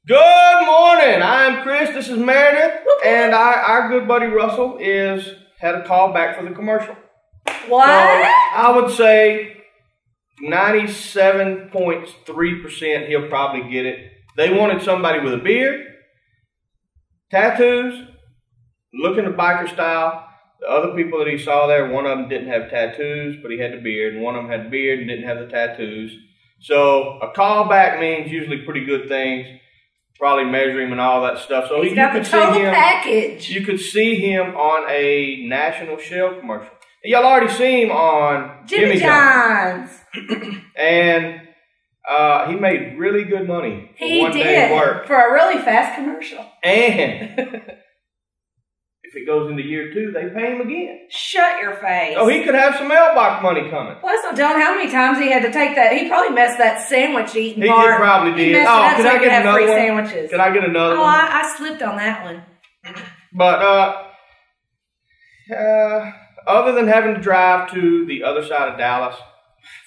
Good morning. I'm Chris. This is Meredith, and our good buddy Russell had a call back for the commercial. What? So I would say 97.3% he'll probably get it. They wanted somebody with a beard, tattoos, looking at biker style. The other people that he saw there, one of them didn't have tattoos, but he had the beard, and one of them had the beard and didn't have the tattoos. So a call back means usually pretty good things. Probably measure him and all that stuff. So He's got the total package. You could see him on a National Shell commercial. Y'all already see him on Jimmy John's. And he made really good money for one day work. For a really fast commercial. And if it goes into year 2, they pay him again. Shut your face. So he could have some mailbox money coming. Plus, I'm telling how many times he had to take that. He probably messed that sandwich eating part. He probably did. Can I get another one? Sandwiches. Can I get another one? I slipped on that one. But other than having to drive to the other side of Dallas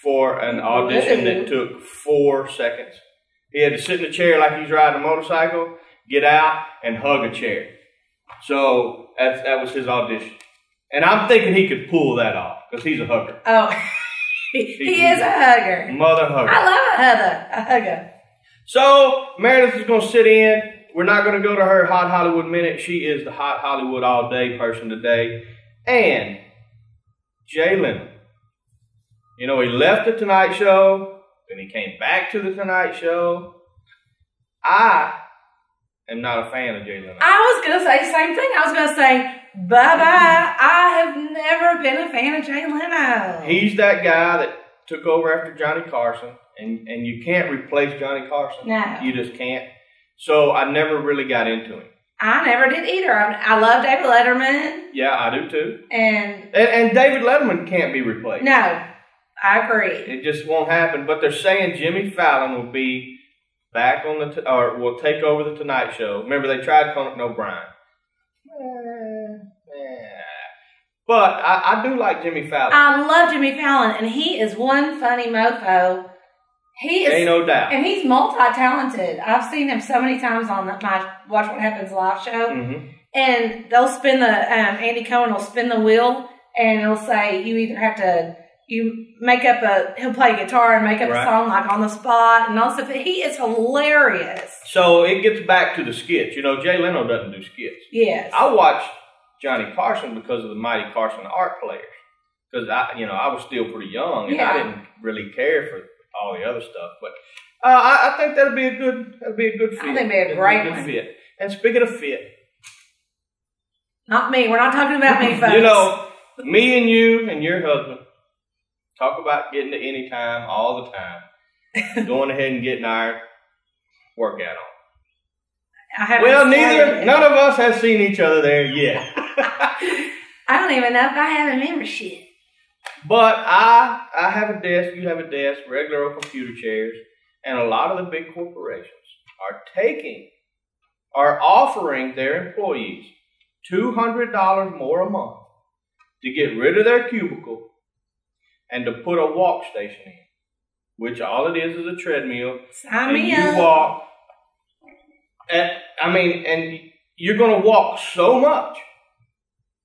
for an audition that took 4 seconds, he had to sit in a chair like he's riding a motorcycle, get out, and hug a chair. So that was his audition. And I'm thinking he could pull that off because he's a hugger. Oh, he is a hugger. Mother hugger. I love a hugger. So Meredith is going to sit in. We're not going to go to her Hot Hollywood Minute. She is the Hot Hollywood all day person today. And Jay Leno. You know, he left the Tonight Show. Then he came back to the Tonight Show. I am not a fan of Jay Leno. I was going to say the same thing. I was going to say, bye-bye. I have never been a fan of Jay Leno. He's that guy that took over after Johnny Carson, and you can't replace Johnny Carson. No. You just can't. So I never really got into him. I never did either. I love David Letterman. Yeah, I do too. And David Letterman can't be replaced. No, I agree. It just won't happen. But they're saying Jimmy Fallon will be back on or will take over the Tonight Show. Remember, they tried Conan O'Brien. But I do like Jimmy Fallon. I love Jimmy Fallon, and he is one funny mofo. Ain't no doubt. And he's multi-talented. I've seen him so many times on my Watch What Happens live show. Mm-hmm. And they'll spin Andy Cohen will spin the wheel, and it'll say, you either have to, he'll play guitar and make up a song like on the spot, and also, he is hilarious. So it gets back to the skits. You know, Jay Leno doesn't do skits. Yes. I watched Johnny Carson because of the Mighty Carson art players. Because I was still pretty young, and I didn't really care for all the other stuff. But I think that'd be a good fit. I think it'd be a great fit. And speaking of fit, not me. We're not talking about me, folks. You know, me and you and your husband talk about getting to any time, all the time, going ahead and getting our workout on. None of us has seen each other there yet. I don't even know if I have a membership. But I have a desk, you have a desk, regular old computer chairs, and a lot of the big corporations are offering their employees $200 more a month to get rid of their cubicle and to put a walk station in, which all it is a treadmill. Sign me up. You walk. And you're going to walk so much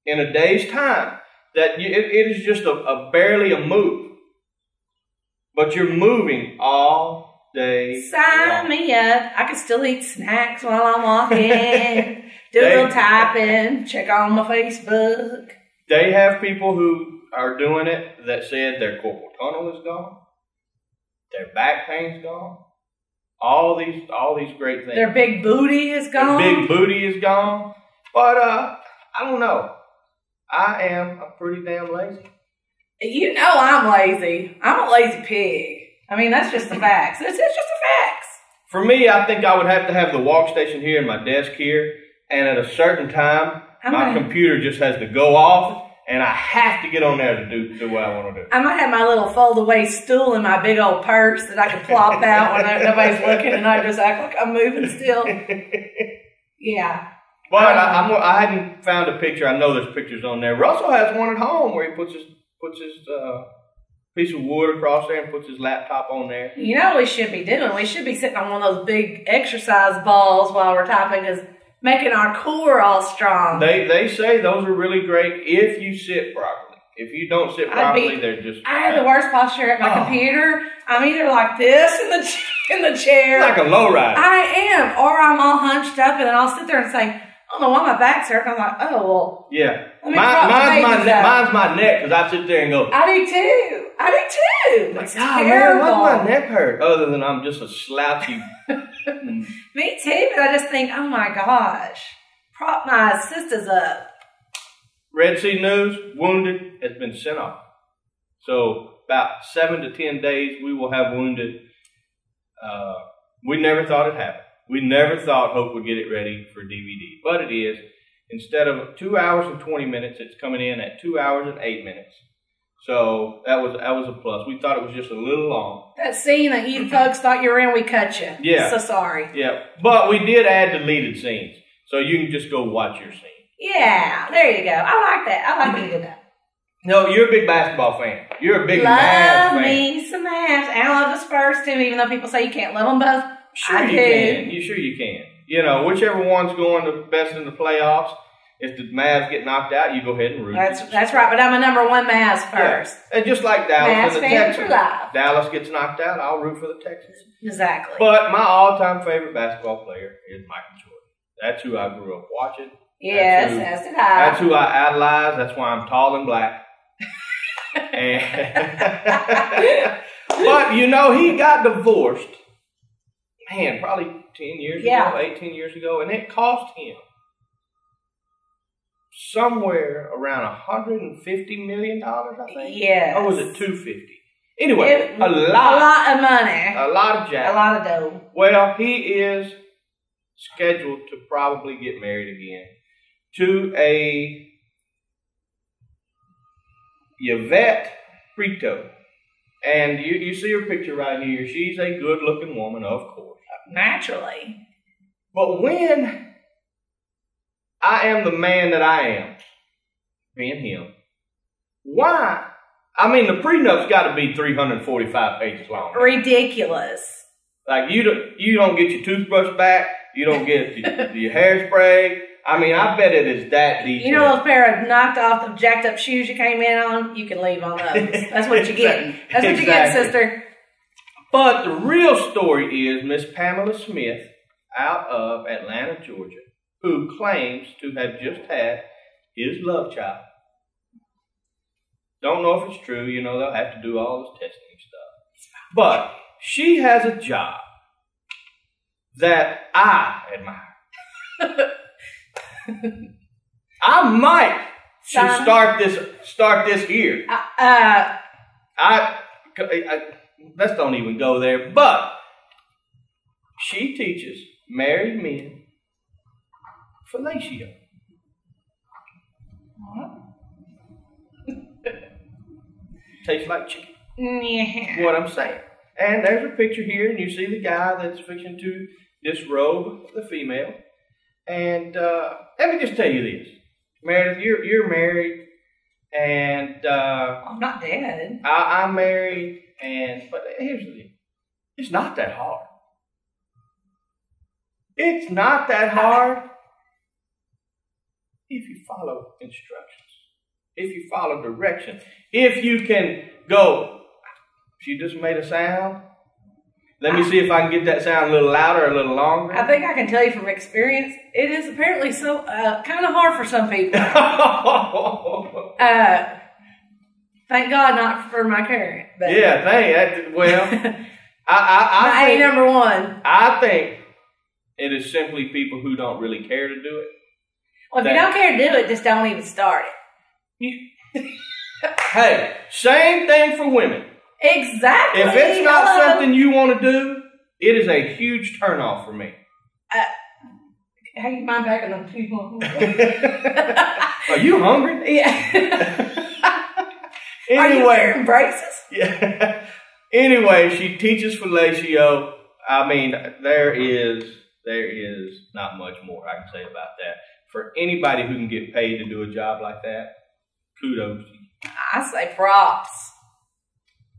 in a day's time that it is just barely a move. But you're moving all day Sign me up. I can still eat snacks while I'm walking. Do a little typing. Check on my Facebook. They have people who are doing it that said their carpal tunnel is gone. Their back pain's gone. All these great things. Their big booty is gone. Their big booty is gone. But I don't know. I am pretty damn lazy. You know I'm lazy. I'm a lazy pig. I mean, that's just the facts. It's just the facts. For me, I think I would have to have the walk station here and my desk here. And at a certain time, my computer just has to go off. And I have to get on there to do what I want to do. I might have my little fold-away stool in my big old purse that I can plop out when nobody's looking, and I just act like I'm moving still. Yeah. But I hadn't found a picture. I know there's pictures on there. Russell has one at home where he puts his piece of wood across there and puts his laptop on there. You know what we should be doing? We should be sitting on one of those big exercise balls while we're typing, because making our core all strong. They say those are really great if you sit properly. If you don't sit properly, they're just... I have the worst posture at my computer. I'm either like this in the chair. Like a lowrider. I am. Or I'm all hunched up, and then I'll sit there and say, I don't know why my back's hurting. I'm like, oh, well. Yeah. Mine's my neck, because I sit there and go... I do too. It's terrible. Man, why does my neck hurt? Other than I'm just a slouchy... Me too, but I just think, oh my gosh. Prop my sisters up. Red Sea News, wounded, has been sent off. So about 7 to 10 days, we will have wounded. We never thought it happened. We never thought Hope would get it ready for DVD, but it is. Instead of 2 hours and 20 minutes, it's coming in at 2 hours and 8 minutes. So that was a plus. We thought it was just a little long. That scene that you folks thought you were in, we cut you. Yeah. So sorry. Yeah, but we did add deleted scenes, so you can just go watch your scene. Yeah, there you go. I like that. I like when you did that. No, you're a big basketball fan. You're a big Mavs fan. Love me some Mavs. And I love the Spurs too, even though people say you can't love them both. Sure you can. Sure you can. You know, whichever one's going the best in the playoffs, if the Mavs get knocked out, you go ahead and root. That's right, but I'm a number one Mavs first. Yeah. And just like Dallas Mavs and the fan Texans. for life. Dallas gets knocked out, I'll root for the Texans. Exactly. But my all-time favorite basketball player is Michael Jordan. That's who I grew up watching. Yes, as did I. That's who I idolize. That's why I'm tall and black. But, you know, he got divorced, man, probably 10 years ago, 18 years ago, and it cost him somewhere around $150 million, I think. Yes. Or was it $250? Anyway, a lot of money. A lot of jack. A lot of dough. Well, he is scheduled to probably get married again to a Yvette Brito. And you see her picture right here. She's a good-looking woman, of course. Naturally. But when I am the man that I am, being him, why? I mean, the prenup's got to be 345 pages long. Ridiculous. Like, you don't get your toothbrush back. You don't get your hairspray. I mean, I bet it is that detailed. You know those pair of knocked off, the jacked up shoes you came in on? You can leave on those. That's what you're getting. That's what you're getting, sister. But the real story is Miss Pamela Smith out of Atlanta, Georgia, who claims to have just had his love child. Don't know if it's true. You know, they'll have to do all this testing and stuff. But she has a job that I admire. I might should start this here. Let's don't even go there. But she teaches married men fellatio. Tastes like chicken. Yeah. What I'm saying. And there's a picture here, and you see the guy that's fixing to disrobe the female. And let me just tell you this, Meredith, you're married, and I'm not dead. I'm married, but here's the deal: it's not that hard. It's not that hard if you follow instructions, if you follow directions, if you can go. She just made a sound. Let me see if I can get that sound a little louder, a little longer. I think I can tell you from experience, it is apparently so kind of hard for some people. Thank God not for my current. But yeah, well, I think, number one. I think it is simply people who don't really care to do it. Well, if you don't care to do it, just don't even start it. Hey, same thing for women. Exactly. If it's not something you want to do, it is a huge turnoff for me. How you mind back on the people? Are you hungry? Yeah. Anyway, are you wearing braces? Yeah. Anyway, she teaches fellatio. I mean, there is not much more I can say about that. For anybody who can get paid to do a job like that, kudos to you. I say props.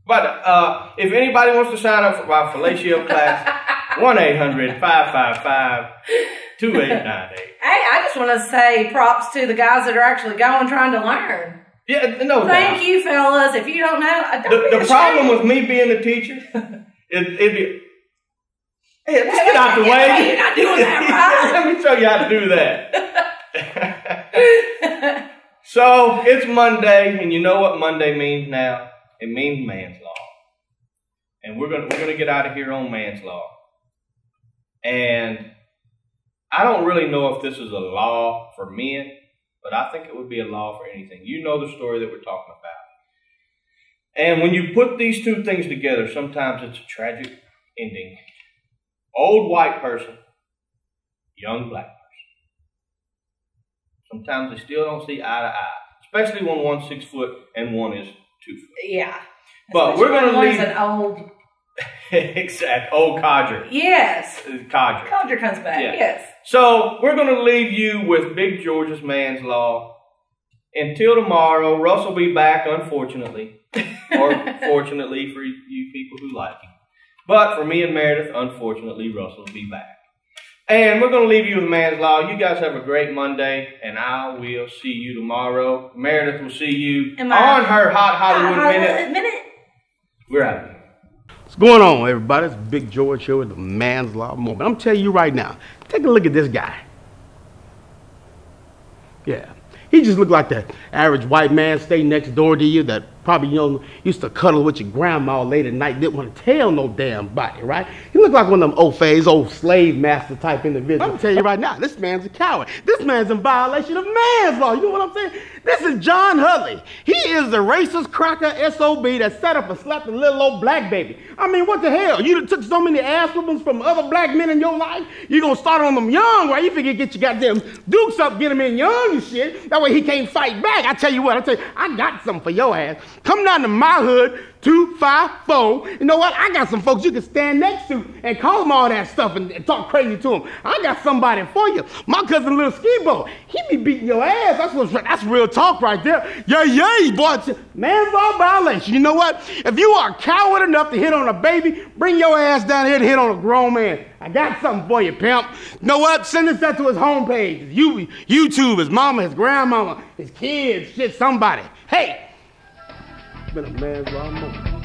But if anybody wants to sign up for my fellatio class, 1-800-555-2898. Hey, I just want to say props to the guys that are actually going trying to learn. Yeah, no doubt. Thank you, fellas. If you don't know, the problem with me being a teacher, it'd be, hey, let's get out the way. Hey, you're not doing that right. Let me show you how to do that. So it's Monday, and you know what Monday means now? It means man's law, and we're gonna get out of here on man's law. And I don't really know if this is a law for men, but I think it would be a law for anything. You know the story that we're talking about. And when you put these two things together, sometimes it's a tragic ending. Old white person, young black person. Sometimes they still don't see eye to eye, especially when one's 6 foot and one is 2 foot. Yeah. But we're going to leave. An old. Exact. Old codger. Yes. Codger. Codger comes back. Yeah. Yes. So we're going to leave you with Big George's man's law. Until tomorrow, Russ will be back, unfortunately. Or fortunately for you people who like him. But for me and Meredith, unfortunately, Russ will be back. And we're going to leave you with man's law. You guys have a great Monday, and I will see you tomorrow. Meredith will see you on her Hot Hollywood Minute. We're out of here. What's going on, everybody? It's Big George here with the man's law moment. I'm telling you right now, take a look at this guy. Yeah. He just looked like that average white man staying next door to you that probably, you know, used to cuddle with your grandma late at night, didn't want to tell no damn body, right? He looked like one of them old slave master type individuals. I'm gonna tell you right now, this man's a coward. This man's in violation of man's law. You know what I'm saying? This is John Hudley. He is the racist cracker SOB that set up and slapped a little old black baby. I mean, what the hell? You done took so many ass whoopings from other black men in your life, you gonna start on them young, right? You figure get your goddamn dukes up, get him in young and shit. That way he can't fight back. I tell you what, I got something for your ass. Come down to my hood, 254. You know what? I got some folks you can stand next to and call them all that stuff and talk crazy to them. I got somebody for you. My cousin Lil Skibo, he be beating your ass. That's real talk right there. Yeah, boy. Man's law violation. You know what? If you are coward enough to hit on a baby, bring your ass down here to hit on a grown man. I got something for you, pimp. You know what? Send this out to his homepage. YouTube, his mama, his grandmama, his kids, shit, somebody. Hey! It's been a man's law moment.